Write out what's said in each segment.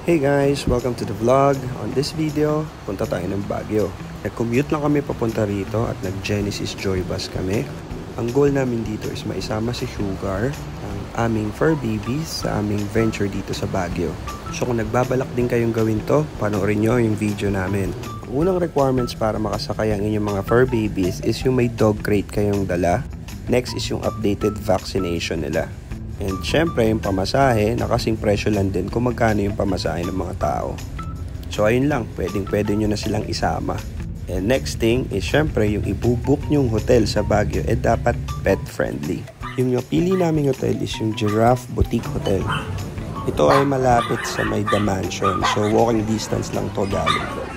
Hey guys! Welcome to the vlog. On this video, punta tayo ng Baguio. Nag-commute lang kami papunta rito at nag-Genesis Joy Bus kami. Ang goal namin dito is maisama si Sugar, ang aming fur babies, sa aming venture dito sa Baguio. So kung nagbabalak din kayong gawin to, panoorin nyo yung video namin. Unang requirements para makasakay ang inyong mga fur babies is yung may dog crate kayong dala. Next is yung updated vaccination nila. And syempre yung pamasahe, nakasing presyo lang din kung magkano yung pamasahe ng mga tao. So ayun lang, pwede nyo na silang isama. And next thing is syempre yung ibubook nyong hotel sa Baguio dapat pet friendly. Yung napili naming hotel is yung Giraffe Boutique Hotel. Ito ay malapit sa may The Mansion, so walking distance lang to galing doon.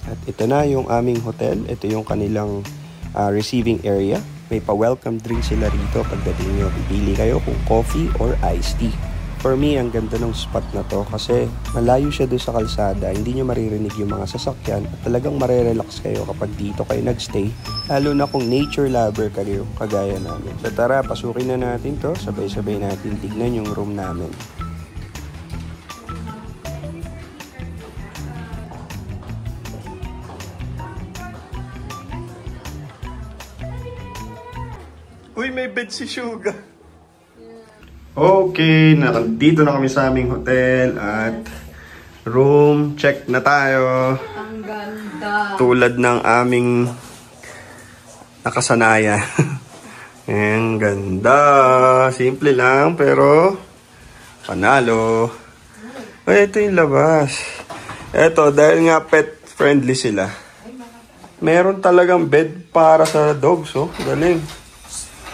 At ito na yung aming hotel, ito yung kanilang receiving area. May pa-welcome drink sila rito pagdating nyo. Pipili kayo kung coffee or iced tea. For me, ang ganda ng spot na to kasi malayo siya doon sa kalsada. Hindi nyo maririnig yung mga sasakyan at talagang marerelax kayo kapag dito kayo nagstay. Lalo na kung nature lover kayo, kagaya namin. So tara, pasukin na natin to. Sabay-sabay natin tignan yung room namin. Uy, may bed si Sugar. Okay, dito na kami sa aming hotel at room check na tayo. Ang ganda. Tulad ng aming nakasanayan. Ang ganda. Simple lang pero panalo. Ay, ito yung labas. Ito, dahil nga pet friendly sila. Meron talagang bed para sa dogs, oh. Galing.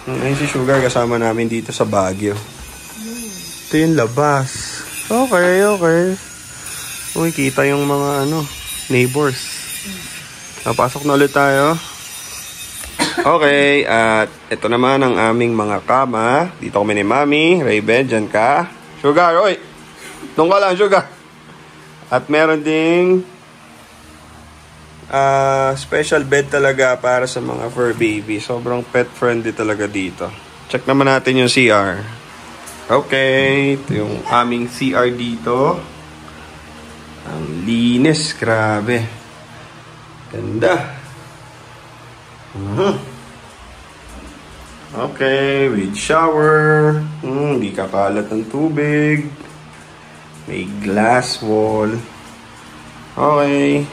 Ayun si Sugar kasama namin dito sa Baguio. Ito yung labas. Okay. Uy, kita yung mga neighbors. Napasok na ulit tayo. Okay, at ito naman ang aming mga kama. Dito kami ni Mami. Raven, dyan ka. Sugar, uy! Doon ka lang, Sugar. At meron ding special bed talaga para sa mga fur baby. Sobrang pet friendly talaga dito. Check naman natin yung CR. Okay, ito yung aming CR dito. Ang linis, grabe. Ganda. Okay, with shower. Hindi kakalat ng tubig. May glass wall. Okay.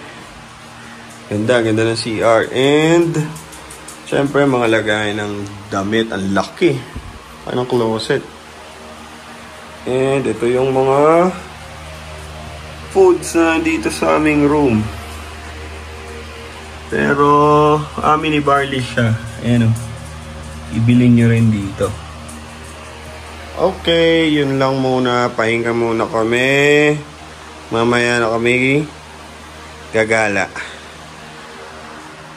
Ganda ng CR. And, syempre, mga lagay ng damit. Ang laki. Anong closet. And, ito yung mga foods na dito sa aming room. Pero, amin ni Barley siya. Ayan o. Ibilin nyo rin dito. Okay, yun lang muna. Pahinga muna kami. Mamaya na kami gagala.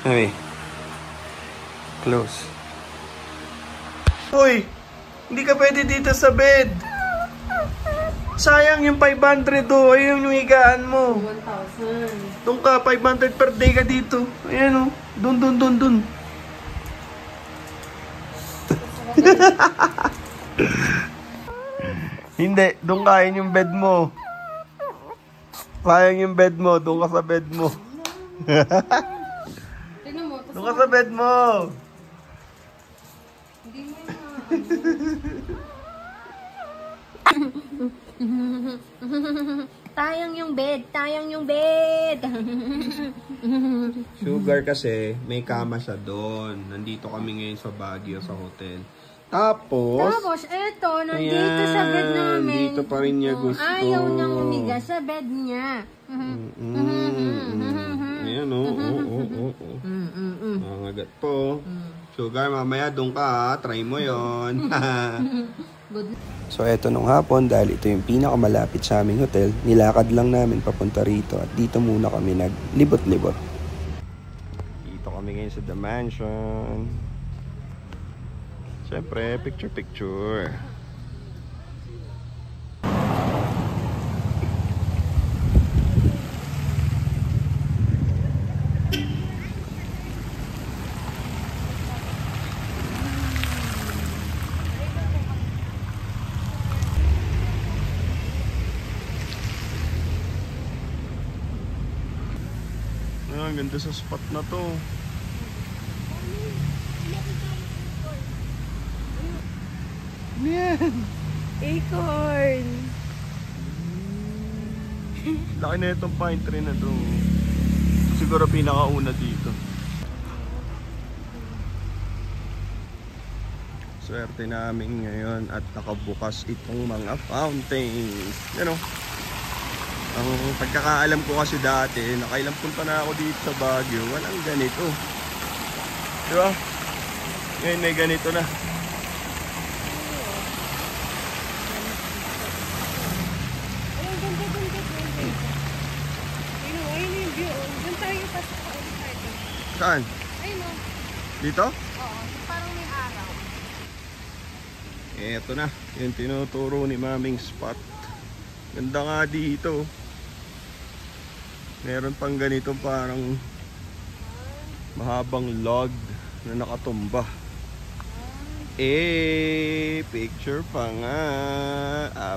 Ay, close. Uy, hindi ka pwede dito sa bed. Sayang yung 500 do. Ayun yung higaan mo. 1,000. Doon ka, 500 per day ka dito. Ayan o. Doon. Hindi, doon kain yung bed mo. Sayang yung bed mo. Doon ka sa bed mo. Doon ka sa bed mo. Hindi mo Tayang yung bed. Sugar kasi, may kama siya doon. Nandito kami ngayon sa Baguio, sa hotel. Tapos eto, nandito sa bed namin. Dito pa rin niya gusto. Ayaw niyang umiga sa bed niya. Ayan o. Nangagat po. Sugar, mamaya doon ka ha. Try mo yon. So eto nung hapon, dahil ito yung pinakamalapit sa aming hotel, nilakad lang namin papunta rito at dito muna kami naglibot-libot. Dito kami ngayon sa The Mansion. Siyempre, picture. Ang ganda sa spot na to. Ano yan? Acorn. Laki na itong pine tree na to. Siguro pinakauna dito. Swerte namin ngayon at nakabukas itong mga fountains. Yan o. Ang pagkakaalam ko kasi dati, nakailang punta na ako dito sa Baguio, walang ganito. Diba? Ngayon may ganito na. Saan? Ayun o. Dito? Oo, parang may araw. Eto na, yung tinuturo ni Maming spot. Ganda nga dito. Meron pang ganito parang mahabang log na nakatumba. Picture pa nga.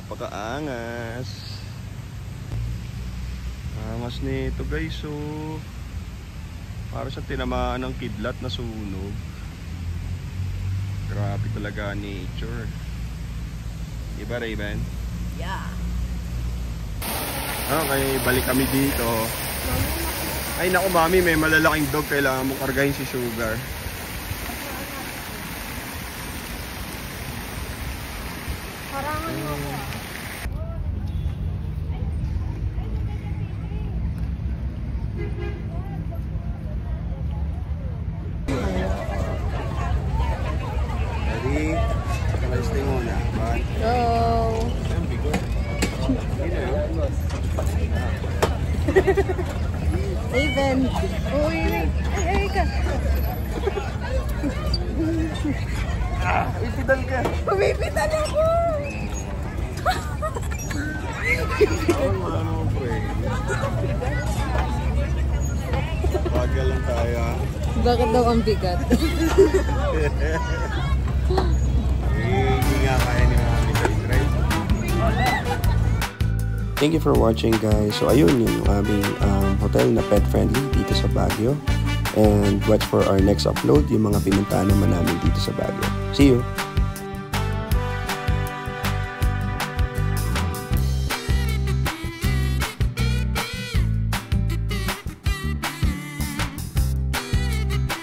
Apakaangas. Angas nito guys, oh. Para sa tinamaan ng kidlat na sunog. Grabe talaga nature. Diba, Raven? Yeah. Okay, balik kami dito. Ay naku mami, may malalaking dog. Kailangan mo kargahin si Sugar. Parangan mo ako. Ready? Kalasting muna. Go! Raven! Uy! Ay ka! Ipidal ka! Pumipitan ako! Wala naman pre. Bagal lang tayo ha. Bakit daw ang bigat? Hindi nga kaya ni Mami guys, right? Thank you for watching guys. So ayun yung aming hotel na pet friendly dito sa Baguio. And watch for our next upload, yung mga pinuntahan naman namin dito sa Baguio. See you!